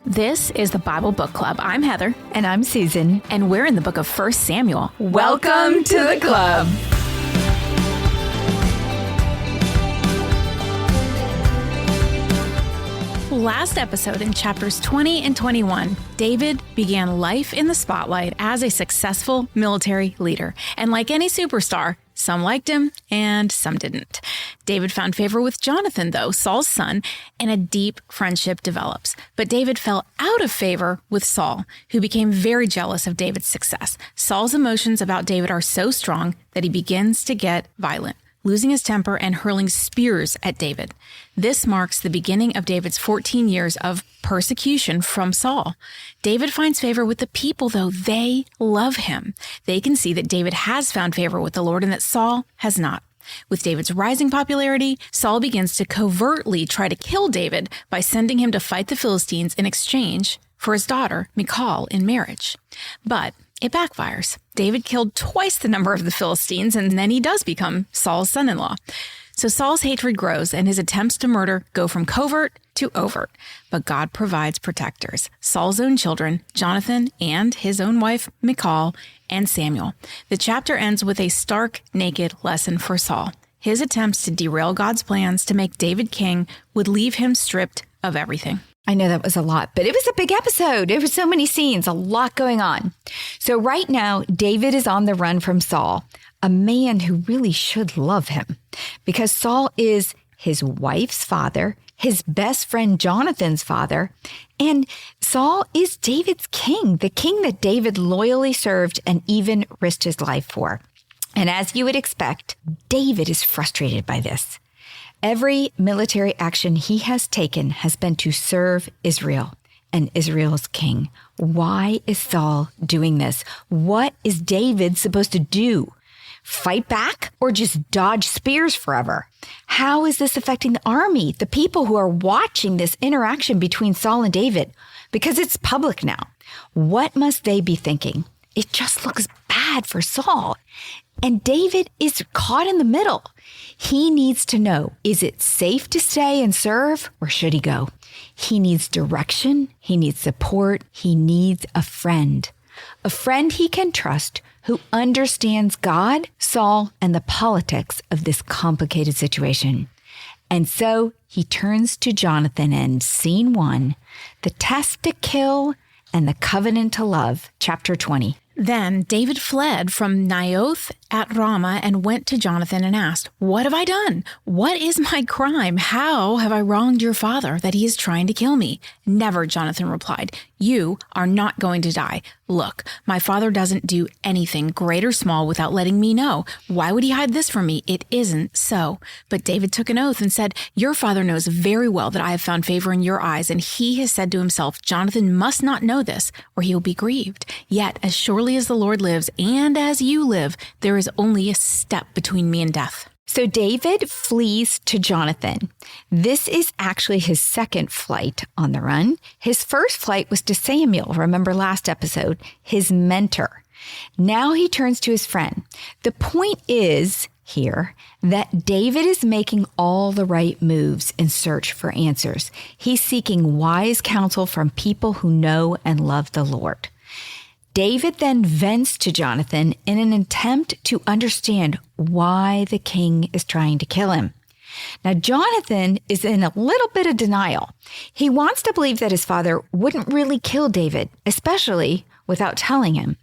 This is the Bible Book Club. I'm Heather. And I'm Susan. And we're in the book of 1 Samuel. Welcome to the club. Last episode, in chapters 20 and 21, David began life in the spotlight as a successful military leader. And like any superstar, some liked him and some didn't. David found favor with Jonathan, though, Saul's son, and a deep friendship develops. But David fell out of favor with Saul, who became very jealous of David's success. Saul's emotions about David are so strong that he begins to get violent, losing his temper and hurling spears at David. This marks the beginning of David's 14 years of persecution from Saul. David finds favor with the people, though. They love him. They can see that David has found favor with the Lord and that Saul has not. With David's rising popularity, Saul begins to covertly try to kill David by sending him to fight the Philistines in exchange for his daughter, Michal, in marriage. But it backfires. David killed twice the number of the Philistines, and then he does become Saul's son-in-law. So Saul's hatred grows, and his attempts to murder go from covert to overt. But God provides protectors: Saul's own children, Jonathan, and his own wife, Michal, and Samuel. The chapter ends with a stark, naked lesson for Saul. His attempts to derail God's plans to make David king would leave him stripped of everything. I know that was a lot, but it was a big episode. There were so many scenes, a lot going on. So right now, David is on the run from Saul, a man who really should love him, because Saul is his wife's father, his best friend Jonathan's father, and Saul is David's king, the king that David loyally served and even risked his life for. And as you would expect, David is frustrated by this. Every military action he has taken has been to serve Israel and Israel's king. Why is Saul doing this? What is David supposed to do? Fight back or just dodge spears forever? How is this affecting the army, the people who are watching this interaction between Saul and David? Because it's public now. What must they be thinking? It just looks bad for Saul. And David is caught in the middle. He needs to know, is it safe to stay and serve, or should he go? He needs direction. He needs support. He needs a friend he can trust who understands God, Saul, and the politics of this complicated situation. And so he turns to Jonathan in scene 1, the test to kill and the covenant to love, chapter 20. Then David fled from Naioth at Ramah and went to Jonathan and asked, "What have I done? What is my crime? How have I wronged your father that he is trying to kill me?" "Never," Jonathan replied. "You are not going to die. Look, my father doesn't do anything, great or small, without letting me know. Why would he hide this from me? It isn't so." But David took an oath and said, "Your father knows very well that I have found favor in your eyes, and he has said to himself, 'Jonathan must not know this, or he will be grieved.' Yet, as surely as the Lord lives, and as you live, there is only a step between me and death." So David flees to Jonathan. This is actually his second flight on the run. His first flight was to Samuel, remember last episode, his mentor. Now he turns to his friend. The point is here that David is making all the right moves in search for answers. He's seeking wise counsel from people who know and love the Lord. David then vents to Jonathan in an attempt to understand why the king is trying to kill him. Now, Jonathan is in a little bit of denial. He wants to believe that his father wouldn't really kill David, especially without telling him.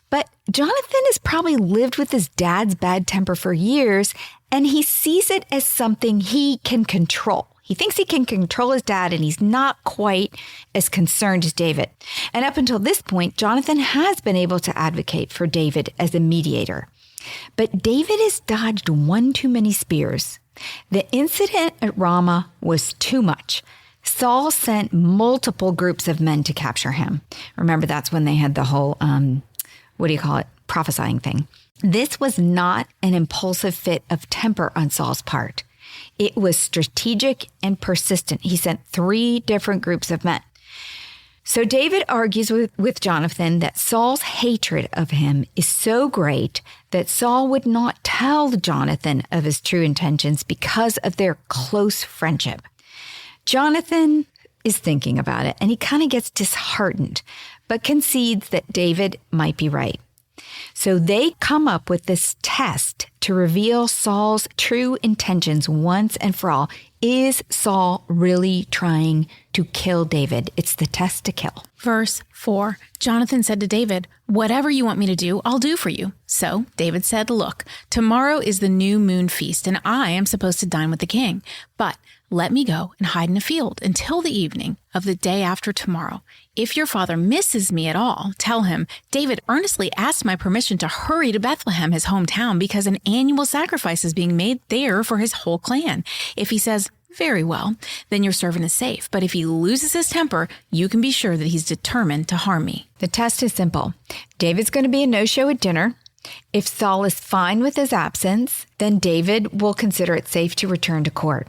But Jonathan has probably lived with his dad's bad temper for years, and he sees it as something he can control. He thinks he can control his dad, and he's not quite as concerned as David. And up until this point, Jonathan has been able to advocate for David as a mediator. But David has dodged one too many spears. The incident at Ramah was too much. Saul sent multiple groups of men to capture him. Remember, that's when they had the whole, prophesying thing. This was not an impulsive fit of temper on Saul's part. It was strategic and persistent. He sent 3 different groups of men. So David argues with Jonathan that Saul's hatred of him is so great that Saul would not tell Jonathan of his true intentions because of their close friendship. Jonathan is thinking about it, and he kind of gets disheartened, but concedes that David might be right. So they come up with this test to reveal Saul's true intentions once and for all. Is Saul really trying to kill David? It's the test to kill. Verse 4, Jonathan said to David, "Whatever you want me to do, I'll do for you." So David said, "Look, tomorrow is the new moon feast, and I am supposed to dine with the king. But let me go and hide in a field until the evening of the day after tomorrow. If your father misses me at all, tell him, David earnestly asked my permission to hurry to Bethlehem, his hometown, because an annual sacrifice is being made there for his whole clan. If he says, 'Very well,' then your servant is safe. But if he loses his temper, you can be sure that he's determined to harm me." The test is simple. David's going to be a no-show at dinner. If Saul is fine with his absence, then David will consider it safe to return to court.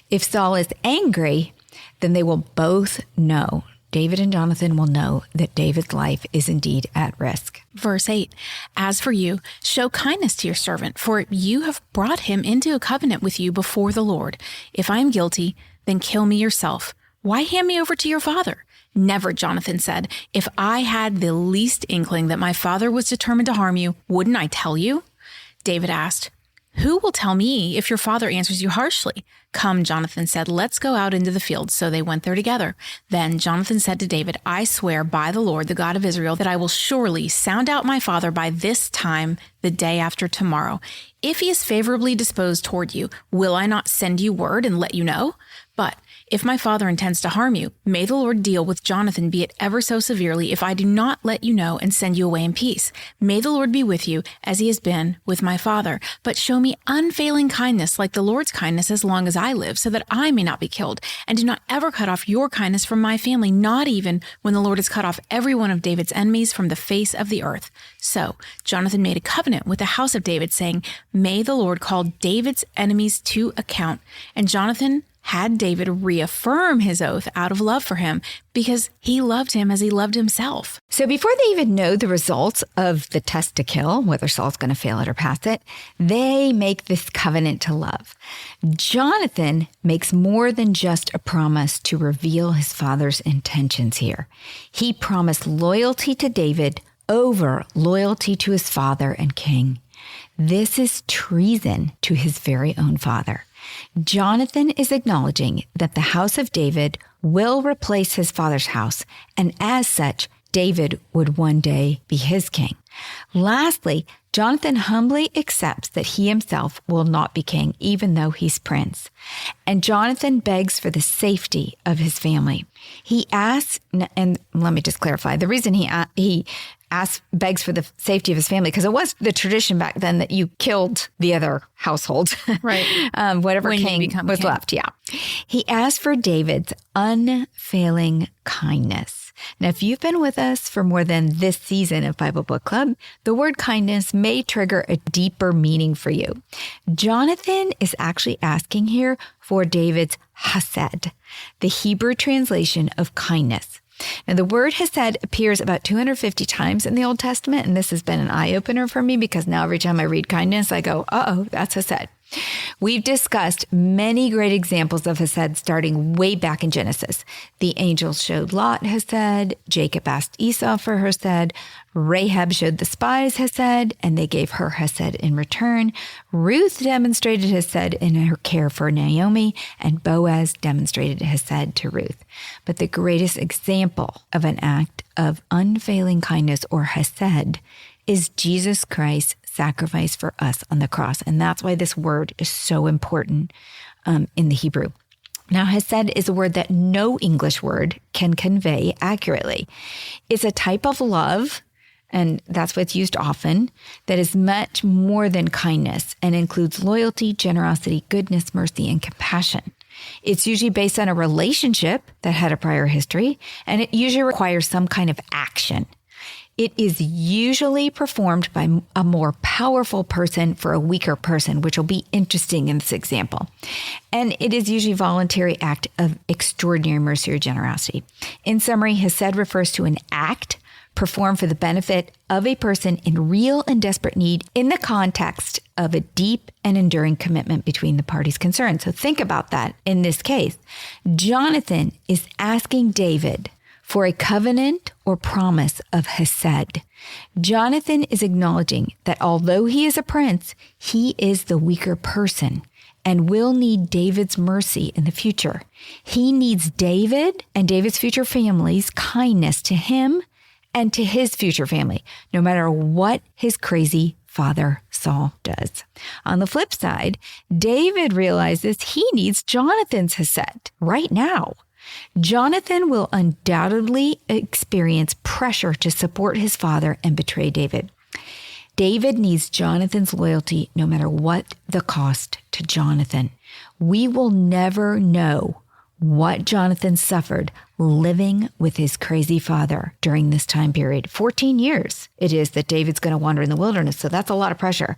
If Saul is angry, then they will both know. David and Jonathan will know that David's life is indeed at risk. Verse 8, "As for you, show kindness to your servant, for you have brought him into a covenant with you before the Lord. If I am guilty, then kill me yourself. Why hand me over to your father?" "Never," Jonathan said. "If I had the least inkling that my father was determined to harm you, wouldn't I tell you?" David asked, "Who will tell me if your father answers you harshly?" "Come," Jonathan said, "let's go out into the field." So they went there together. Then Jonathan said to David, "I swear by the Lord, the God of Israel, that I will surely sound out my father by this time the day after tomorrow. If he is favorably disposed toward you, will I not send you word and let you know? But if my father intends to harm you, may the Lord deal with Jonathan, be it ever so severely, if I do not let you know and send you away in peace. May the Lord be with you as he has been with my father. But show me unfailing kindness like the Lord's kindness as long as I live, so that I may not be killed. And do not ever cut off your kindness from my family, not even when the Lord has cut off every one of David's enemies from the face of the earth." So Jonathan made a covenant with the house of David, saying, "May the Lord call David's enemies to account." And Jonathan had David reaffirm his oath out of love for him, because he loved him as he loved himself. So before they even know the results of the test to kill, whether Saul's going to fail it or pass it, they make this covenant to love. Jonathan makes more than just a promise to reveal his father's intentions here. He promised loyalty to David over loyalty to his father and king. This is treason to his very own father. Jonathan is acknowledging that the house of David will replace his father's house, and as such, David would one day be his king. Lastly, Jonathan humbly accepts that he himself will not be king, even though he's prince. And Jonathan begs for the safety of his family. He asks, and let me just clarify, the reason he begs for the safety of his family, because it was the tradition back then that you killed the other household, right? Whatever when king was king. Left, yeah. He asked for David's unfailing kindness. Now, if you've been with us for more than this season of Bible Book Club, the word kindness may trigger a deeper meaning for you. Jonathan is actually asking here for David's hesed, the Hebrew translation of kindness. Now, the word hesed appears about 250 times in the Old Testament, and this has been an eye-opener for me because now every time I read kindness, I go, uh-oh, that's hesed. We've discussed many great examples of hesed starting way back in Genesis. The angels showed Lot hesed, Jacob asked Esau for hesed, Rahab showed the spies hesed, and they gave her hesed in return. Ruth demonstrated hesed in her care for Naomi, and Boaz demonstrated hesed to Ruth. But the greatest example of an act of unfailing kindness or hesed is Jesus Christ's sacrifice for us on the cross. And that's why this word is so important in the Hebrew. Now, hesed is a word that no English word can convey accurately. It's a type of love, and that's what's used often, that is much more than kindness and includes loyalty, generosity, goodness, mercy, and compassion. It's usually based on a relationship that had a prior history, and it usually requires some kind of action. It is usually performed by a more powerful person for a weaker person, which will be interesting in this example. And it is usually a voluntary act of extraordinary mercy or generosity. In summary, hesed refers to an act performed for the benefit of a person in real and desperate need in the context of a deep and enduring commitment between the parties concerned. So think about that in this case. Jonathan is asking David for a covenant or promise of hesed. Jonathan is acknowledging that although he is a prince, he is the weaker person and will need David's mercy in the future. He needs David and David's future family's kindness to him and to his future family, no matter what his crazy father Saul does. On the flip side, David realizes he needs Jonathan's hesed right now. Jonathan will undoubtedly experience pressure to support his father and betray David. David needs Jonathan's loyalty no matter what the cost to Jonathan. We will never know what Jonathan suffered living with his crazy father during this time period. 14 years it is that David's going to wander in the wilderness, so that's a lot of pressure.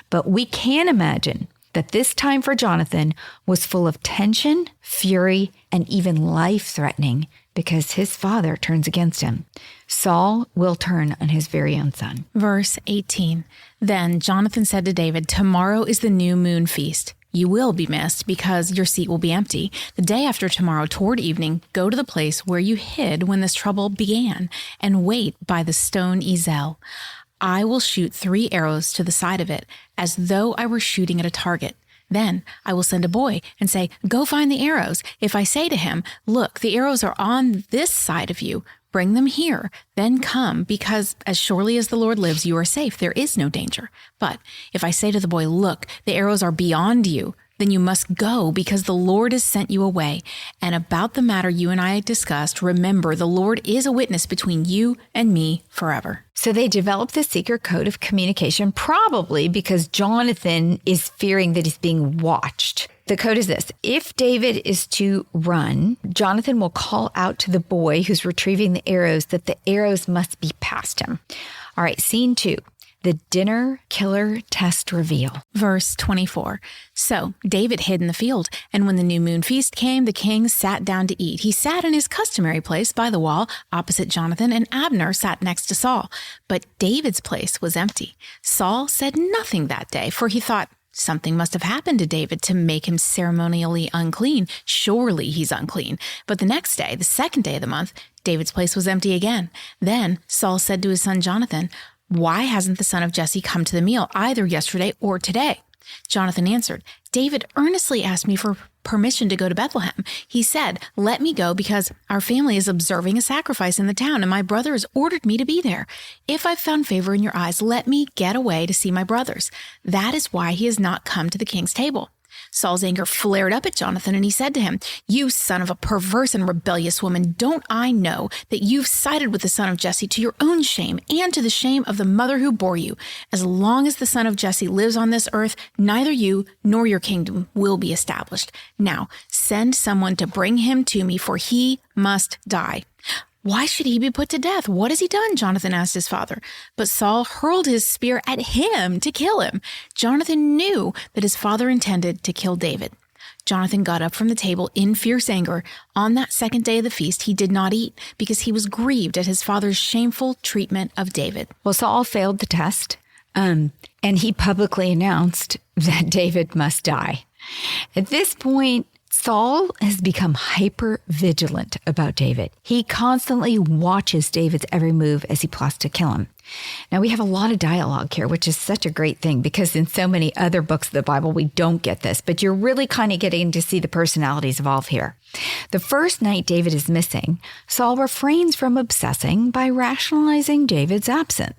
But we can imagine that this time for Jonathan was full of tension, fury, and even life-threatening because his father turns against him. Saul will turn on his very own son. Verse 18. Then Jonathan said to David, "Tomorrow is the new moon feast. You will be missed because your seat will be empty. The day after tomorrow, toward evening, go to the place where you hid when this trouble began and wait by the stone Ezel. I will shoot 3 arrows to the side of it, as though I were shooting at a target. Then I will send a boy and say, 'Go find the arrows.' If I say to him, 'Look, the arrows are on this side of you,' bring them here, then come, because as surely as the Lord lives, you are safe. There is no danger. But if I say to the boy, 'Look, the arrows are beyond you,' then you must go because the Lord has sent you away. And about the matter you and I discussed, remember, the Lord is a witness between you and me forever." So they developed this secret code of communication, probably because Jonathan is fearing that he's being watched. The code is this: if David is to run, Jonathan will call out to the boy who's retrieving the arrows that the arrows must be past him. All right, scene 2. The dinner killer test reveal. Verse 24. So David hid in the field, and when the new moon feast came, the king sat down to eat. He sat in his customary place by the wall, opposite Jonathan, and Abner sat next to Saul. But David's place was empty. Saul said nothing that day, for he thought, something must have happened to David to make him ceremonially unclean. Surely he's unclean. But the next day, the second day of the month, David's place was empty again. Then Saul said to his son Jonathan, "Why hasn't the son of Jesse come to the meal, either yesterday or today?" Jonathan answered, "David earnestly asked me for permission to go to Bethlehem. He said, 'Let me go because our family is observing a sacrifice in the town, and my brother has ordered me to be there. If I've found favor in your eyes, let me get away to see my brothers.' That is why he has not come to the king's table." Saul's anger flared up at Jonathan, and he said to him, "You son of a perverse and rebellious woman, don't I know that you've sided with the son of Jesse to your own shame and to the shame of the mother who bore you? As long as the son of Jesse lives on this earth, neither you nor your kingdom will be established. Now send someone to bring him to me, for he must die." "Why should he be put to death? What has he done?" Jonathan asked his father. But Saul hurled his spear at him to kill him. Jonathan knew that his father intended to kill David. Jonathan got up from the table in fierce anger. On that second day of the feast, he did not eat because he was grieved at his father's shameful treatment of David. Well, Saul failed the test, and he publicly announced that David must die. At this point, Saul has become hyper vigilant about David. He constantly watches David's every move as he plots to kill him. Now, we have a lot of dialogue here, which is such a great thing because in so many other books of the Bible, we don't get this, but you're really kind of getting to see the personalities evolve here. The first night David is missing, Saul refrains from obsessing by rationalizing David's absence.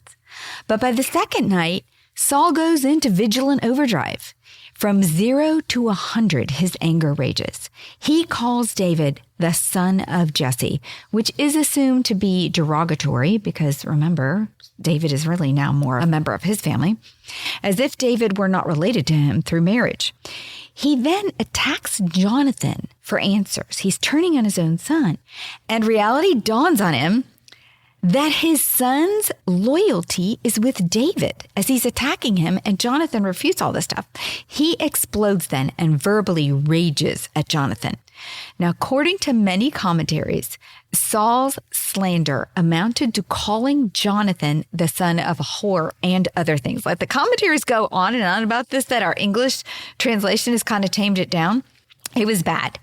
But by the second night, Saul goes into vigilant overdrive. From 0 to 100, his anger rages. He calls David the son of Jesse, which is assumed to be derogatory because, remember, David is really now more a member of his family, as if David were not related to him through marriage. He then attacks Jonathan for answers. He's turning on his own son, and reality dawns on him that his son's loyalty is with David as he's attacking him, and Jonathan refutes all this stuff. He explodes then and verbally rages at Jonathan. Now, according to many commentaries, Saul's slander amounted to calling Jonathan the son of a whore and other things. Like, the commentaries go on and on about this, that our English translation has kind of tamed it down. It was bad.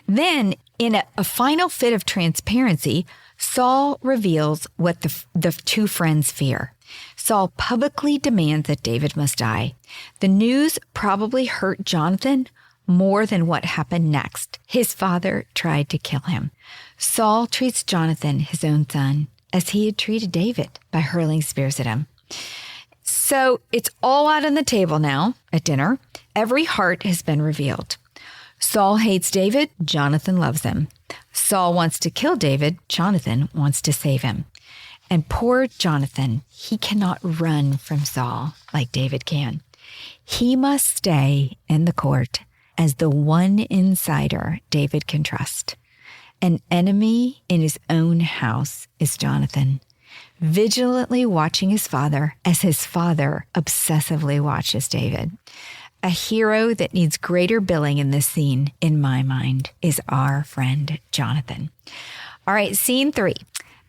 Then, in a final fit of transparency, Saul reveals what the two friends fear. Saul publicly demands that David must die. The news probably hurt Jonathan more than what happened next. His father tried to kill him. Saul treats Jonathan, his own son, as he had treated David by hurling spears at him. So it's all out on the table now at dinner. Every heart has been revealed. Saul hates David. Jonathan loves him. Saul wants to kill David. Jonathan wants to save him. And poor Jonathan, he cannot run from Saul like David can. He must stay in the court as the one insider David can trust. An enemy in his own house is Jonathan, vigilantly watching his father as his father obsessively watches David. A hero that needs greater billing in this scene, in my mind, is our friend Jonathan. All right, scene 3.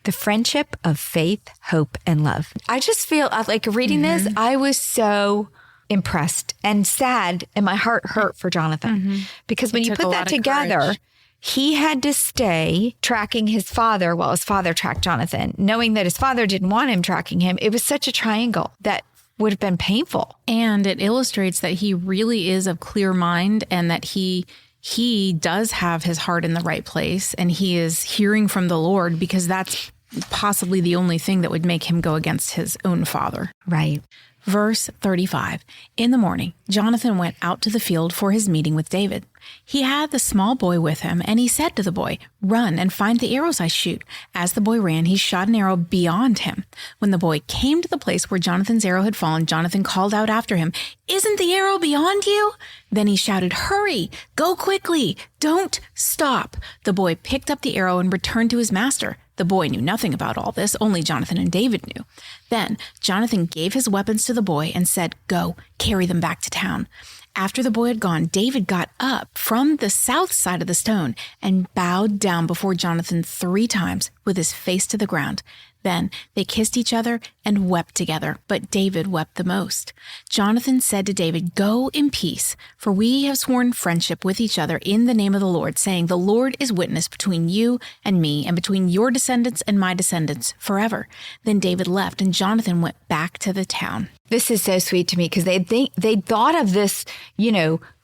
The friendship of faith, hope, and love. I just feel like reading this, I was so impressed and sad, and my heart hurt for Jonathan. Because when you put that together, he had to stay tracking his father while his father tracked Jonathan, knowing that his father didn't want him tracking him. It was such a triangle that would have been painful. And it illustrates that he really is of clear mind, and that he does have his heart in the right place, and he is hearing from the Lord, because that's possibly the only thing that would make him go against his own father. Right. Verse 35. In the morning, Jonathan went out to the field for his meeting with David. He had the small boy with him, and he said to the boy, "Run and find the arrows I shoot." As the boy ran, he shot an arrow beyond him. When the boy came to the place where Jonathan's arrow had fallen, Jonathan called out after him, "Isn't the arrow beyond you?" Then he shouted, "Hurry, go quickly, don't stop." The boy picked up the arrow and returned to his master. The boy knew nothing about all this, only Jonathan and David knew. Then Jonathan gave his weapons to the boy and said, "Go, carry them back to town." After the boy had gone, David got up from the south side of the stone and bowed down before Jonathan 3 times with his face to the ground. Then they kissed each other and wept together, but David wept the most. Jonathan said to David, "Go in peace, for we have sworn friendship with each other in the name of the Lord, saying, 'The Lord is witness between you and me, and between your descendants and my descendants forever.'" Then David left, and Jonathan went back to the town. This is so sweet to me, because they thought of this,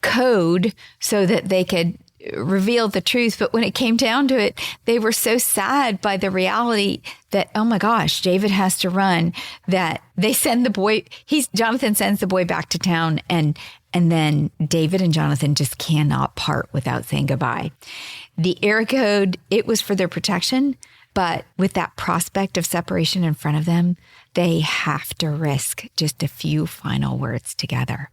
code so that they could reveal the truth. But when it came down to it, they were so sad by the reality that, oh my gosh, David has to run, that they send the boy, Jonathan sends the boy back to town, and then David and Jonathan just cannot part without saying goodbye. The arrow code, it was for their protection, but with that prospect of separation in front of them, they have to risk just a few final words together.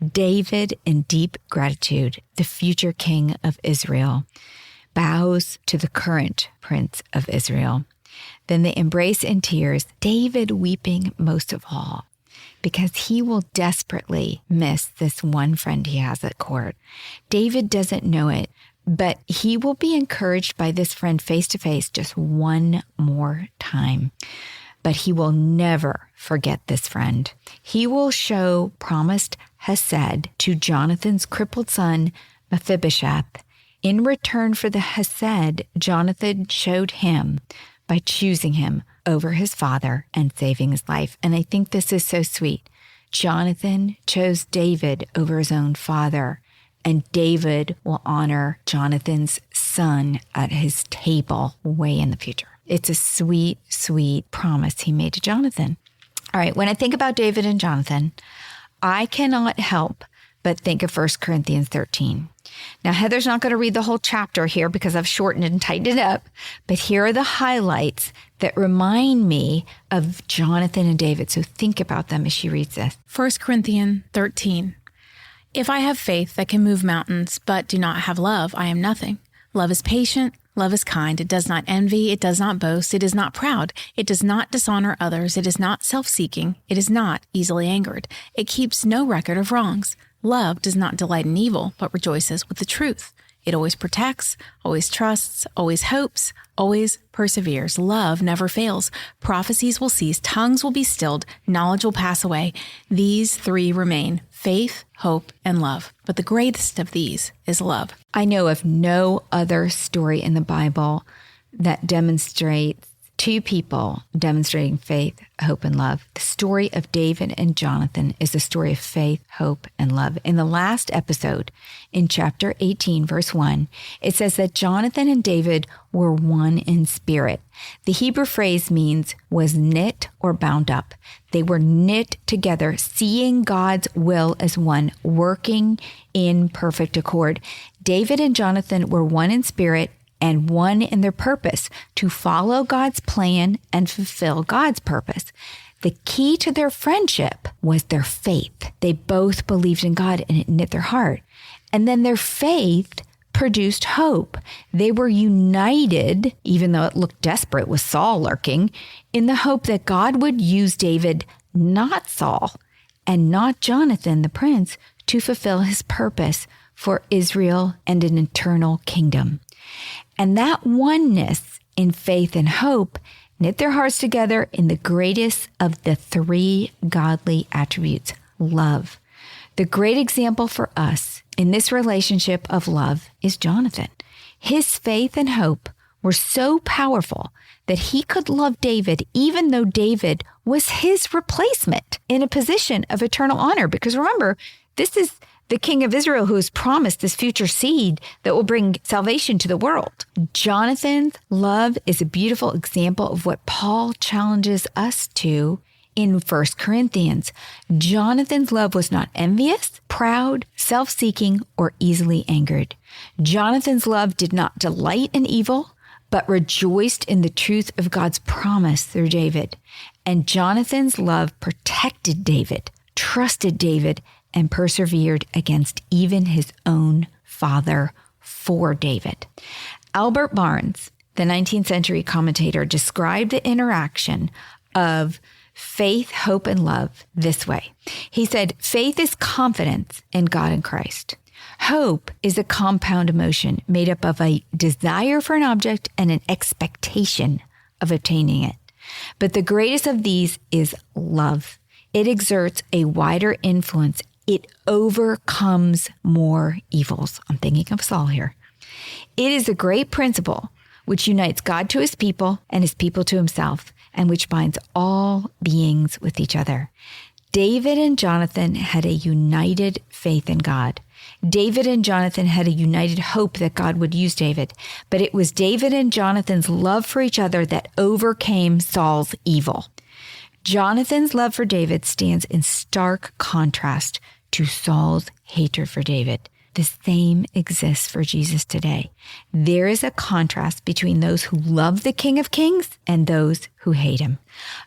David, in deep gratitude, the future king of Israel, bows to the current prince of Israel. Then they embrace in tears, David weeping most of all, because he will desperately miss this one friend he has at court. David doesn't know it, but he will be encouraged by this friend face to face just one more time. But he will never forget this friend. He will show promised hesed to Jonathan's crippled son, Mephibosheth. In return for the hesed Jonathan showed him by choosing him over his father and saving his life. And I think this is so sweet. Jonathan chose David over his own father, and David will honor Jonathan's son at his table way in the future. It's a sweet, sweet promise he made to Jonathan. All right, when I think about David and Jonathan, I cannot help but think of 1 Corinthians 13. Now, Heather's not going to read the whole chapter here because I've shortened and tightened it up, but here are the highlights that remind me of Jonathan and David. So think about them as she reads this. 1 Corinthians 13. If I have faith that can move mountains, but do not have love, I am nothing. Love is patient. Love is kind. It does not envy. It does not boast. It is not proud. It does not dishonor others. It is not self-seeking. It is not easily angered. It keeps no record of wrongs. Love does not delight in evil, but rejoices with the truth. It always protects, always trusts, always hopes, always perseveres. Love never fails. Prophecies will cease. Tongues will be stilled. Knowledge will pass away. These three remain: faith, hope, and love. But the greatest of these is love. I know of no other story in the Bible that demonstrates two people demonstrating faith, hope, and love. The story of David and Jonathan is a story of faith, hope, and love. In the last episode, in chapter 18, verse 1, it says that Jonathan and David were one in spirit. The Hebrew phrase means was knit or bound up. They were knit together, seeing God's will as one, working in perfect accord. David and Jonathan were one in spirit and one in their purpose, to follow God's plan and fulfill God's purpose. The key to their friendship was their faith. They both believed in God and it knit their heart. And then their faith produced hope. They were united, even though it looked desperate with Saul lurking, in the hope that God would use David, not Saul, and not Jonathan, the prince, to fulfill his purpose for Israel and an eternal kingdom. And that oneness in faith and hope knit their hearts together in the greatest of the three godly attributes, love. The great example for us in this relationship of love is Jonathan. His faith and hope were so powerful that he could love David even though David was his replacement in a position of eternal honor. Because remember, this is the king of Israel who has promised this future seed that will bring salvation to the world. Jonathan's love is a beautiful example of what Paul challenges us to in 1 Corinthians. Jonathan's love was not envious, proud, self-seeking, or easily angered. Jonathan's love did not delight in evil, but rejoiced in the truth of God's promise through David. And Jonathan's love protected David, trusted David, and persevered against even his own father for David. Albert Barnes, the 19th century commentator, described the interaction of faith, hope, and love this way. He said, faith is confidence in God and Christ. Hope is a compound emotion made up of a desire for an object and an expectation of obtaining it. But the greatest of these is love. It exerts a wider influence. It overcomes more evils. I'm thinking of Saul here. It is a great principle which unites God to his people and his people to himself, and which binds all beings with each other. David and Jonathan had a united faith in God. David and Jonathan had a united hope that God would use David, but it was David and Jonathan's love for each other that overcame Saul's evil. Jonathan's love for David stands in stark contrast to Saul's hatred for David. The same exists for Jesus today. There is a contrast between those who love the King of Kings and those who hate him.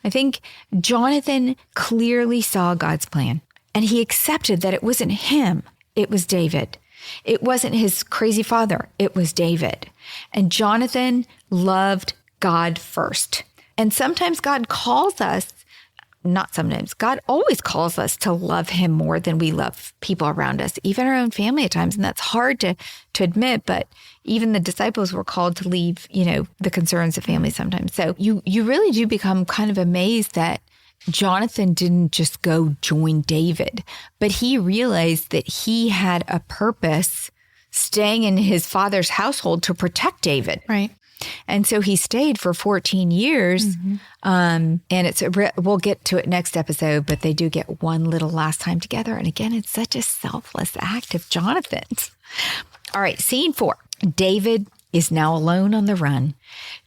I think Jonathan clearly saw God's plan, and he accepted that it wasn't him, it was David. It wasn't his crazy father, it was David. And Jonathan loved God first. And sometimes God calls us, not sometimes, God always calls us to love him more than we love people around us, even our own family at times. And that's hard to admit, but even the disciples were called to leave, the concerns of family sometimes. So you really do become kind of amazed that Jonathan didn't just go join David, but he realized that he had a purpose staying in his father's household to protect David. Right. And so he stayed for 14 years. Mm-hmm. And we'll get to it next episode, but they do get one little last time together. And again, it's such a selfless act of Jonathan's. All right, scene 4. David is now alone on the run.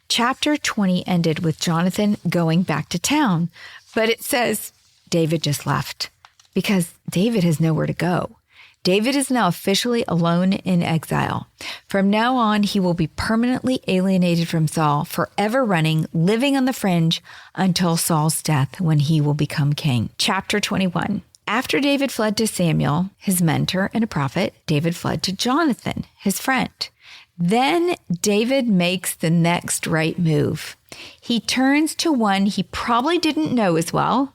Chapter 20 ended with Jonathan going back to town, but it says David just left because David has nowhere to go. David is now officially alone in exile. From now on, he will be permanently alienated from Saul, forever running, living on the fringe until Saul's death, when he will become king. Chapter 21. After David fled to Samuel, his mentor and a prophet, David fled to Jonathan, his friend. Then David makes the next right move. He turns to one he probably didn't know as well,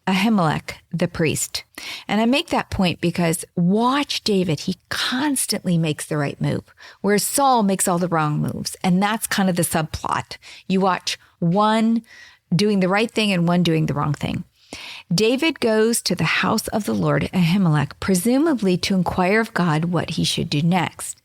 Ahimelech, the priest. And I make that point because watch David. He constantly makes the right move, whereas Saul makes all the wrong moves. And that's kind of the subplot. You watch one doing the right thing and one doing the wrong thing. David goes to the house of the Lord, Ahimelech, presumably to inquire of God what he should do next.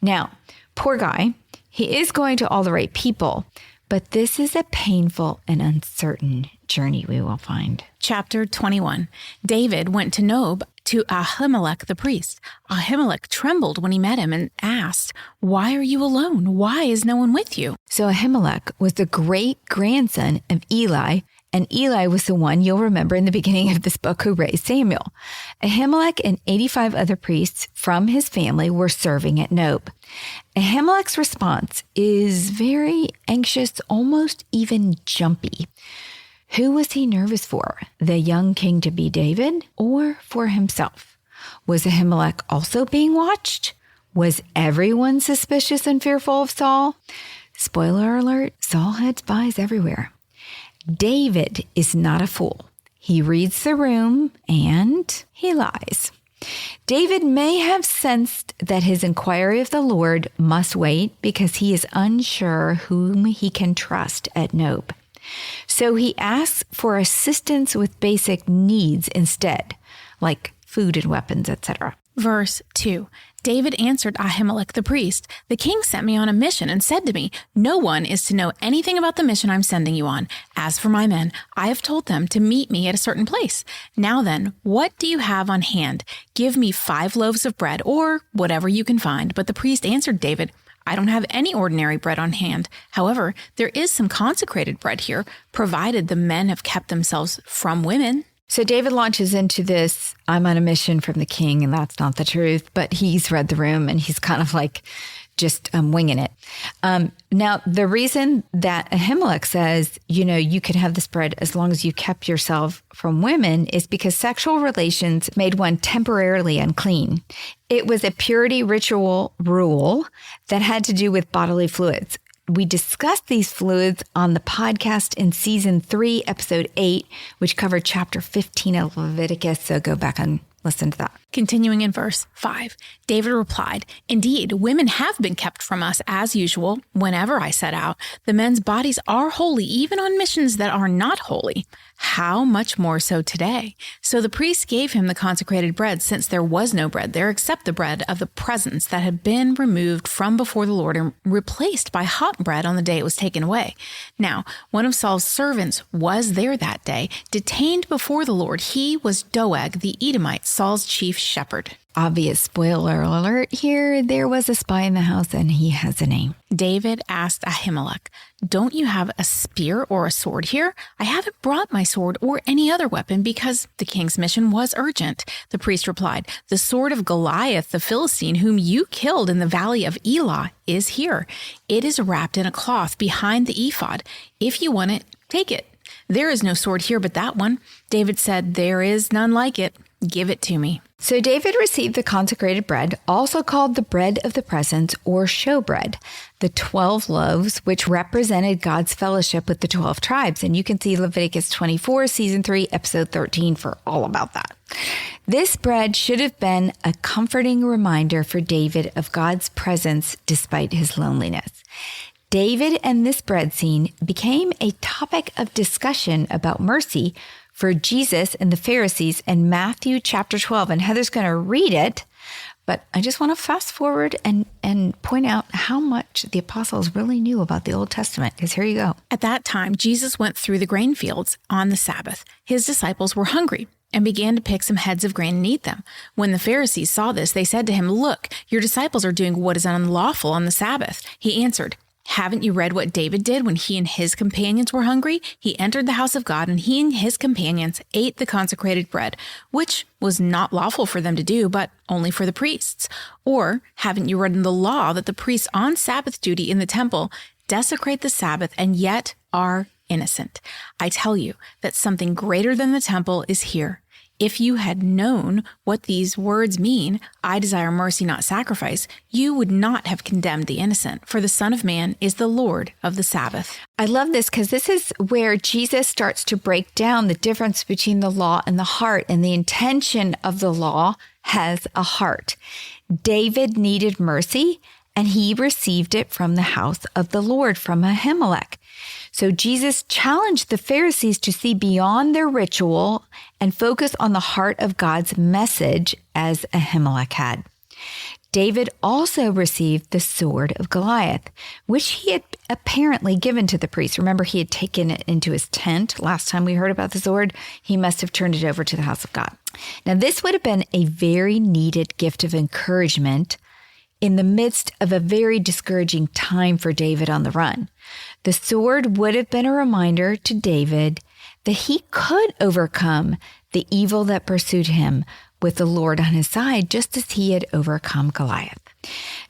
Now, poor guy, he is going to all the right people, but this is a painful and uncertain journey, we will find. Chapter 21. David went to Nob to Ahimelech the priest. Ahimelech trembled when he met him and asked, "Why are you alone? Why is no one with you?" So Ahimelech was the great-grandson of Eli, and Eli was the one you'll remember in the beginning of this book who raised Samuel. Ahimelech and 85 other priests from his family were serving at Nob. Ahimelech's response is very anxious, almost even jumpy. Who was he nervous for? The young king to be David or for himself? Was Ahimelech also being watched? Was everyone suspicious and fearful of Saul? Spoiler alert, Saul had spies everywhere. David is not a fool. He reads the room and he lies. David may have sensed that his inquiry of the Lord must wait because he is unsure whom he can trust at Nob. So he asks for assistance with basic needs instead, like food and weapons, etc. Verse 2. David answered Ahimelech the priest, "The king sent me on a mission and said to me, 'No one is to know anything about the mission I'm sending you on. As for my men, I have told them to meet me at a certain place. Now then, what do you have on hand? Give me 5 loaves of bread, or whatever you can find.' But the priest answered David, 'I don't have any ordinary bread on hand. However, there is some consecrated bread here, provided the men have kept themselves from women.'" So David launches into this, I'm on a mission from the king, and that's not the truth, but he's read the room and he's kind of like just winging it. Now, the reason that Ahimelech says, you could have this bread as long as you kept yourself from women is because sexual relations made one temporarily unclean. It was a purity ritual rule that had to do with bodily fluids. We discussed these fluids on the podcast in season 3, episode 8, which covered chapter 15 of Leviticus. So go back and listen to that. Continuing in verse 5, David replied, "Indeed, women have been kept from us as usual whenever I set out. The men's bodies are holy, even on missions that are not holy. How much more so today?" So the priest gave him the consecrated bread, since there was no bread there except the bread of the presence that had been removed from before the Lord and replaced by hot bread on the day it was taken away. Now, one of Saul's servants was there that day, detained before the Lord. He was Doeg the Edomite, Saul's chief shepherd. Obvious spoiler alert here. There was a spy in the house and he has a name. David asked Ahimelech, "Don't you have a spear or a sword here? I haven't brought my sword or any other weapon because the king's mission was urgent." The priest replied, "The sword of Goliath, the Philistine, whom you killed in the valley of Elah, is here. It is wrapped in a cloth behind the ephod. If you want it, take it. There is no sword here but that one." David said, "There is none like it. Give it to me." So David received the consecrated bread, also called the bread of the presence or showbread, the 12 loaves, which represented God's fellowship with the 12 tribes. And you can see Leviticus 24, season 3, episode 13 for all about that. This bread should have been a comforting reminder for David of God's presence despite his loneliness. David and this bread scene became a topic of discussion about mercy for Jesus and the Pharisees in Matthew chapter 12. And Heather's going to read it, but I just want to fast forward and point out how much the apostles really knew about the Old Testament, because here you go. At that time, Jesus went through the grain fields on the Sabbath. His disciples were hungry and began to pick some heads of grain and eat them. When the Pharisees saw this, they said to him, "Look, your disciples are doing what is unlawful on the Sabbath." He answered, "Haven't you read what David did when he and his companions were hungry? He entered the house of God, and he and his companions ate the consecrated bread, which was not lawful for them to do, but only for the priests. Or haven't you read in the law that the priests on Sabbath duty in the temple desecrate the Sabbath and yet are innocent? I tell you that something greater than the temple is here. If you had known what these words mean, I desire mercy, not sacrifice, you would not have condemned the innocent, for the Son of Man is the Lord of the Sabbath. I love this because this is where Jesus starts to break down the difference between the law and the heart, and the intention of the law has a heart. David needed mercy, and he received it from the house of the Lord, from Ahimelech. So Jesus challenged the Pharisees to see beyond their ritual and focus on the heart of God's message, as Ahimelech had. David also received the sword of Goliath, which he had apparently given to the priest. Remember, he had taken it into his tent. Last time we heard about the sword, he must have turned it over to the house of God. Now, this would have been a very needed gift of encouragement in the midst of a very discouraging time for David on the run. The sword would have been a reminder to David that he could overcome the evil that pursued him with the Lord on his side, just as he had overcome Goliath.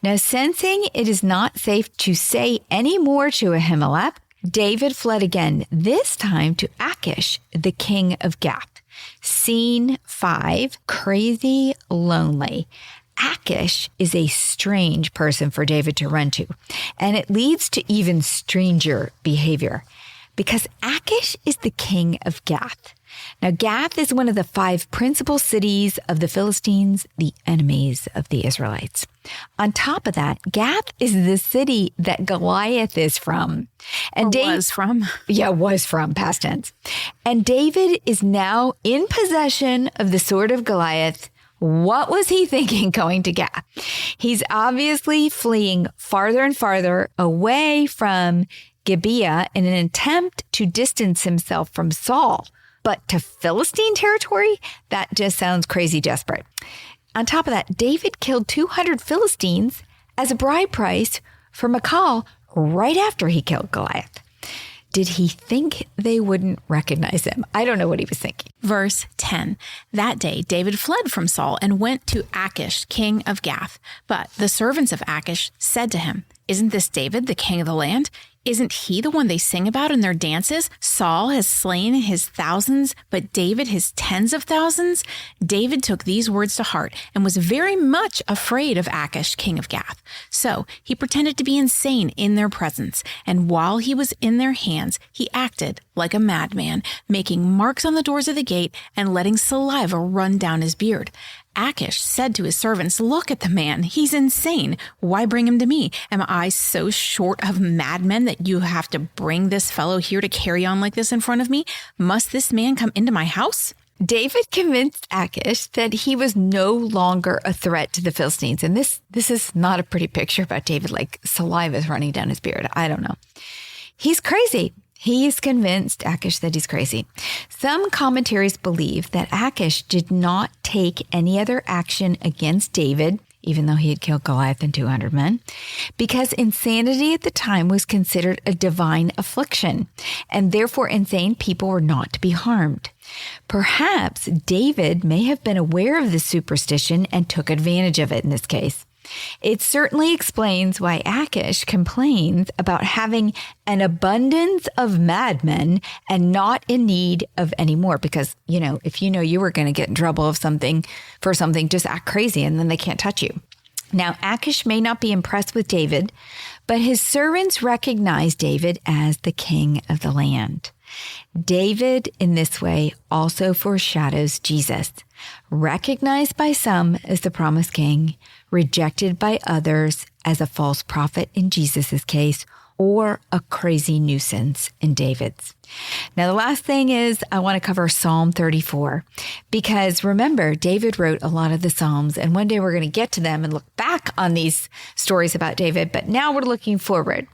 Now, sensing it is not safe to say any more to Ahimelech, David fled again, this time to Achish, the king of Gath. Scene 5, crazy, lonely. Achish is a strange person for David to run to, and it leads to even stranger behavior because Achish is the king of Gath. Now, Gath is one of the 5 principal cities of the Philistines, the enemies of the Israelites. On top of that, Gath is the city that Goliath is from. And was from. Yeah, was from, past tense. And David is now in possession of the sword of Goliath. What was he thinking going to Gath? He's obviously fleeing farther and farther away from Gibeah in an attempt to distance himself from Saul. But to Philistine territory, that just sounds crazy desperate. On top of that, David killed 200 Philistines as a bride price for Michal right after he killed Goliath. Did he think they wouldn't recognize him? I don't know what he was thinking. Verse 10, that day David fled from Saul and went to Achish, king of Gath. But the servants of Achish said to him, "Isn't this David, the king of the land? Isn't he the one they sing about in their dances? Saul has slain his thousands, but David his tens of thousands." David took these words to heart and was very much afraid of Achish, king of Gath. So he pretended to be insane in their presence, and while he was in their hands, he acted like a madman, making marks on the doors of the gate and letting saliva run down his beard. Achish said to his servants, "Look at the man. He's insane. Why bring him to me? Am I so short of madmen that you have to bring this fellow here to carry on like this in front of me? Must this man come into my house?" David convinced Achish that he was no longer a threat to the Philistines. And this is not a pretty picture about David, like saliva is running down his beard. I don't know. He's crazy. He's convinced Achish that he's crazy. Some commentaries believe that Achish did not take any other action against David, even though he had killed Goliath and 200 men, because insanity at the time was considered a divine affliction, and therefore insane people were not to be harmed. Perhaps David may have been aware of this superstition and took advantage of it in this case. It certainly explains why Achish complains about having an abundance of madmen and not in need of any more. Because, if you were going to get in trouble for something, just act crazy and then they can't touch you. Now, Achish may not be impressed with David, but his servants recognize David as the king of the land. David, in this way, also foreshadows Jesus, recognized by some as the promised king, rejected by others as a false prophet in Jesus' case, or a crazy nuisance in David's. Now, the last thing is I want to cover Psalm 34, because remember, David wrote a lot of the Psalms, and one day we're going to get to them and look back on these stories about David, but now we're looking forward.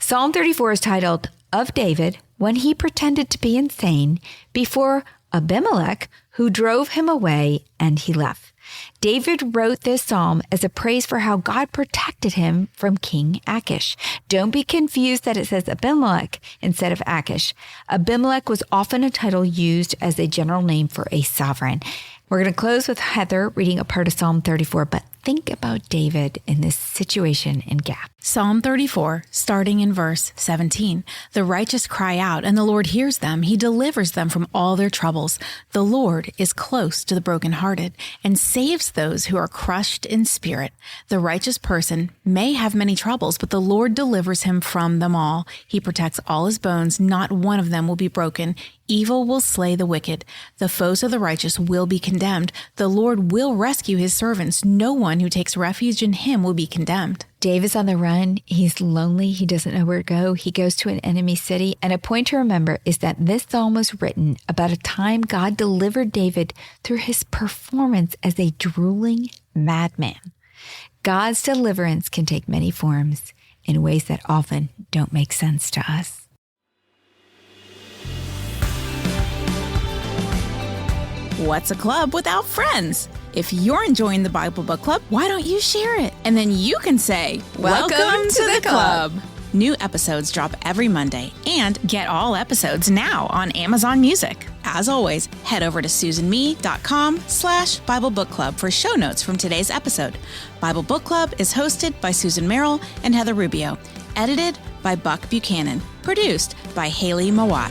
Psalm 34 is titled, "Of David, when he pretended to be insane before Abimelech, who drove him away and he left." David wrote this psalm as a praise for how God protected him from King Achish. Don't be confused that it says Abimelech instead of Achish. Abimelech was often a title used as a general name for a sovereign. We're going to close with Heather reading a part of Psalm 34, but think about David in this situation in Gath. Psalm 34, starting in verse 17. The righteous cry out, and the Lord hears them. He delivers them from all their troubles. The Lord is close to the brokenhearted and saves those who are crushed in spirit. The righteous person may have many troubles, but the Lord delivers him from them all. He protects all his bones. Not one of them will be broken. Evil will slay the wicked. The foes of the righteous will be condemned. The Lord will rescue his servants. No one who takes refuge in him will be condemned. David's on the run. He's lonely. He doesn't know where to go. He goes to an enemy city. And a point to remember is that this psalm was written about a time God delivered David through his performance as a drooling madman. God's deliverance can take many forms in ways that often don't make sense to us. What's a club without friends? If you're enjoying the Bible Book Club, why don't you share it? And then you can say, Welcome to the club. New episodes drop every Monday, and get all episodes now on Amazon Music. As always, head over to susanme.com/Bible Book Club for show notes from today's episode. Bible Book Club is hosted by Susan Merrill and Heather Rubio, edited by Buck Buchanan, produced by Haley Mawat.